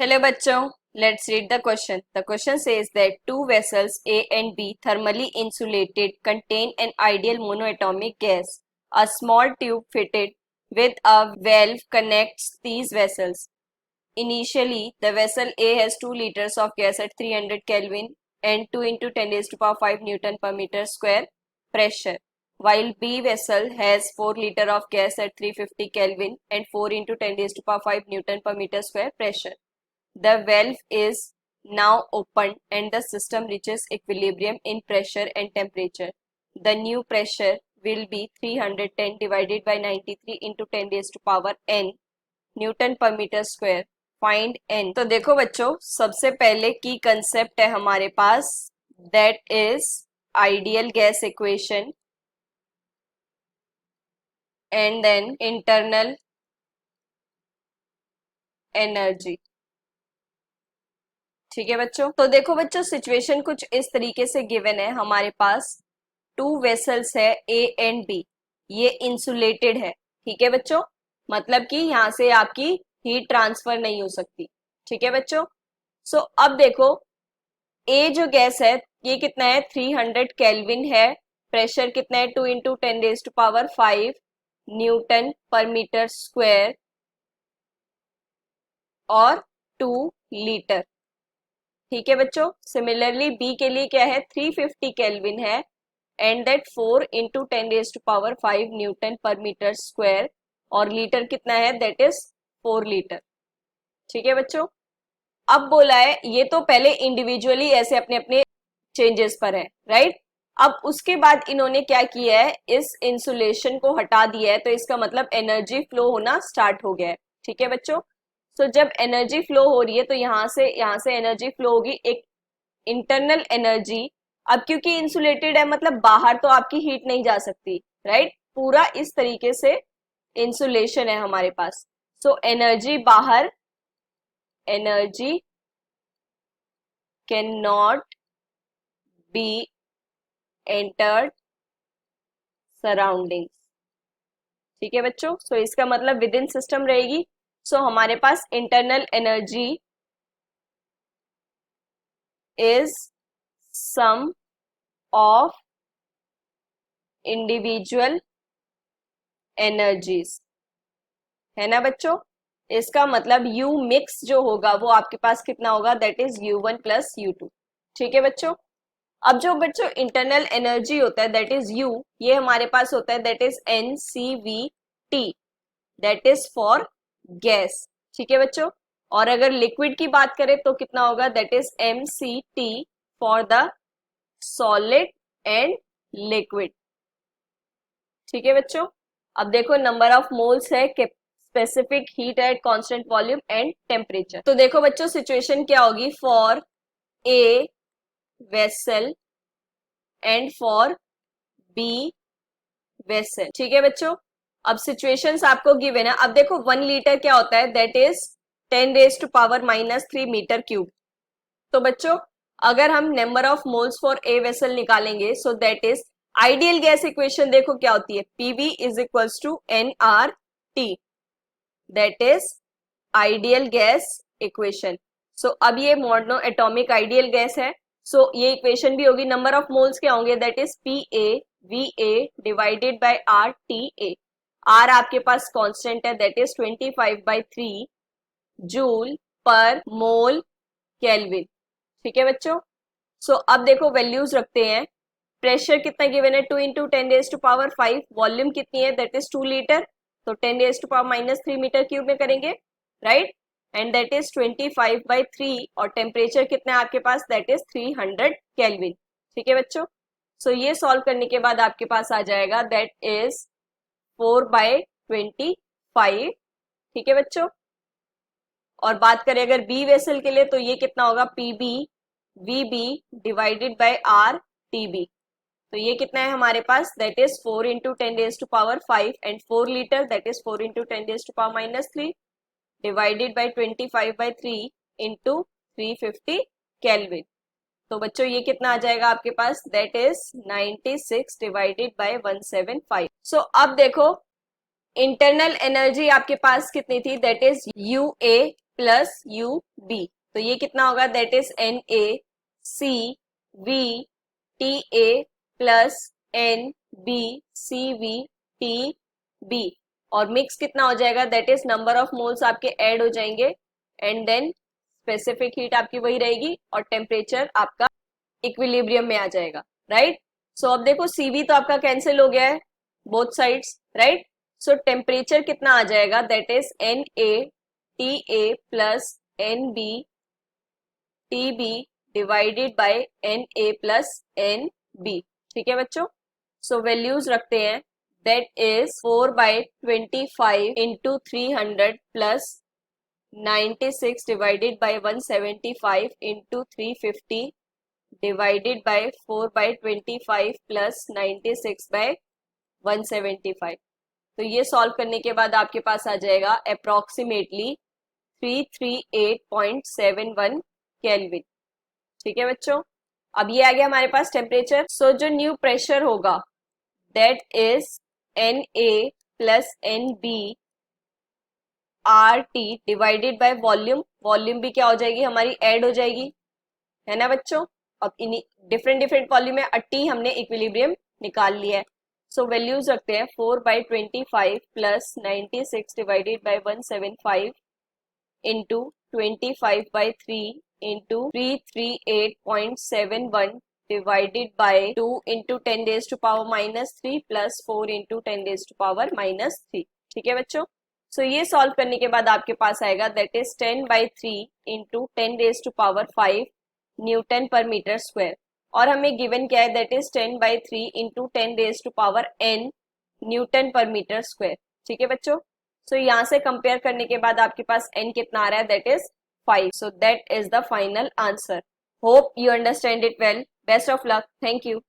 Hello bachcho, let's read the question. The question says that two vessels A and B thermally insulated contain an ideal monoatomic gas. A small tube fitted with a valve connects these vessels. Initially, the vessel A has 2 liters of gas at 300 Kelvin and 2 into 10 raised to power 5 Newton per meter square pressure, while B vessel has 4 liter of gas at 350 Kelvin and 4 into 10 raised to power 5 Newton per meter square pressure. The valve is now opened and the system reaches equilibrium in pressure and temperature. The new pressure will be 310 divided by 93 into 10 raised to power n newton per metre square. Find n. तो देखो बच्चों, सबसे पहले की concept है हमारे पास, that is ideal gas equation and then internal energy. ठीक है बच्चों. तो देखो बच्चों, सिचुएशन कुछ इस तरीके से गिवन है. हमारे पास टू वेसल्स है ए एंड बी. ये इंसुलेटेड है. ठीक है बच्चों, मतलब कि यहां से आपकी हीट ट्रांसफर नहीं हो सकती. ठीक है बच्चों. सो अब देखो, ए जो गैस है ये कितना है, 300 केल्विन है. प्रेशर कितना है, 2 into 10 raise to power 5 newton per metre square और 2 लीटर. ठीक है बच्चों. सिमिलरली बी के लिए क्या है, 350 केल्विन है and that 4 into 10 raise to power 5 newton per metre square और लीटर कितना है, दैट इज 4 लीटर. ठीक है बच्चों. अब बोला है, ये तो पहले इंडिविजुअली ऐसे अपने अपने चेंजेस पर है, राइट. अब उसके बाद इन्होंने क्या किया है, इस इंसुलेशन को हटा दिया है, तो इसका मतलब एनर्जी फ्लो होना स्टार्ट हो गया है. ठीक है बच्चों. सो जब एनर्जी फ्लो हो रही है तो यहाँ से एनर्जी फ्लो होगी, एक इंटरनल एनर्जी. अब क्योंकि इंसुलेटेड है मतलब बाहर तो आपकी हीट नहीं जा सकती, राइट. पूरा इस तरीके से इंसुलेशन है हमारे पास. सो एनर्जी बाहर, energy can not be entered surroundings. ठीक है बच्चों. सो इसका मतलब विद इन सिस्टम रहेगी. सो हमारे पास internal energy is sum of individual energies, है ना बच्चों. इसका मतलब यू मिक्स जो होगा वो आपके पास कितना होगा, that is U1 plus U2. ठीक है बच्चों. अब जो बच्चों इंटरनल एनर्जी होता है दैट इज U, ये हमारे पास होता है that is NCVT, that is for gas. ठीक है बच्चों. और अगर लिक्विड की बात करें तो कितना होगा, that is MCT for the solid and liquid. ठीक है बच्चों. अब देखो नंबर ऑफ मोल्स है, specific heat at constant volume and temperature. तो देखो बच्चों, सिचुएशन क्या होगी for A vessel and for B vessel. ठीक है बच्चों. अब सिचुएशंस आपको गिवन है. अब देखो 1 लीटर क्या होता है, that is 10 raise to power -3 metre cube. तो बच्चों अगर हम number of moles for A vessel निकालेंगे, so that is ideal gas equation देखो क्या होती है, PV is equals to nRT, that is ideal gas equation. So अब ये मोनो एटॉमिक आइडियल गैस है. सो ये इक्वेशन भी होगी, नंबर ऑफ मोल्स क्या होंगे, that is PA divided by RTA. R आपके पास कांस्टेंट है, दैट इज 25/3 जूल पर मोल केल्विन. ठीक है बच्चों. सो अब देखो वैल्यूज रखते हैं. प्रेशर कितना गिवन है, 2 into 10 raise to power 5. Volume कितनी है, दैट इज 2 लीटर, तो 10 raise to power -3 metre cube में करेंगे, राइट. एंड दैट इज 25/3 और टेम्परेचर कितना है आपके पास, दैट इज 300 केल्विन. ठीक है बच्चों. सो ये सॉल्व करने के बाद आपके पास आ जाएगा दैट इज 4/25. ठीक है बच्चों. और बात करें अगर बी वेसल के लिए तो ये कितना होगा, PB VB divided by RTB. तो ये कितना है हमारे पास, that is 4 into 10 raise to power 5 and 4 litre, that is 4 into 10 raise to power -3 divided by 25/3 into 350 kelvin. तो बच्चों ये कितना आ जाएगा आपके पास, that is 96 divided by 175. So अब देखो इंटरनल एनर्जी आपके पास कितनी थी, that is UA plus U B. तो ये कितना होगा, that is N A C V T A plus N B C V T B. और मिक्स कितना हो जाएगा, that is number of moles आपके ऐड हो जाएंगे एंड देन स्पेसिफिक हीट आपकी वही रहेगी और टेम्परेचर आपका इक्विलिब्रियम में आ जाएगा, राइट। सो अब देखो सीवी तो आपका कैंसिल हो गया है both sides, right. So temperature कितना आ जाएगा, that is N A T A plus N B T B divided by N A plus N B. ठीक है बच्चों, सो वैल्यूज रखते हैं, that is 4/25 into 300 plus 96 divided by 175 into 350 divided by 4/25 plus 96 by 175। तो ये solve करने के बाद आपके पास आ जाएगा अप्रोक्सीमेटली 338.71 केल्विन। ठीक है बच्चों, अब ये आ गया हमारे पास टेम्परेचर। सो जो न्यू प्रेशर होगा that is N A plus N B R T divided by volume. Volume भी क्या हो जाएगी हमारी, ऐड हो जाएगी, है ना बच्चों। अब इन डिफरेंट डिफरेंट वॉल्यूम में टी हमने इक्विलिब्रियम निकाल लिया है। सो वैल्यूज रखते हैं 4/25 plus 96 divided by 175 into 25/3 into 338.71 divided by 2 into 10 raise to power -3 plus 4 into 10 raise to power -3। ठीक है बच्चों, सो ये सॉल्व करने के बाद आपके पास आएगा that is 10/3 into 10 raise to power 5 newton per metre square. और हमें गिवन क्या है, that is 10/3 into 10 raise to power n newton per metre square. ठीक है बच्चों, सो यहाँ से कंपेयर करने के बाद आपके पास n कितना आ रहा है, that is 5। So that is the final answer. Hope you understand it well. Best of luck, thank you.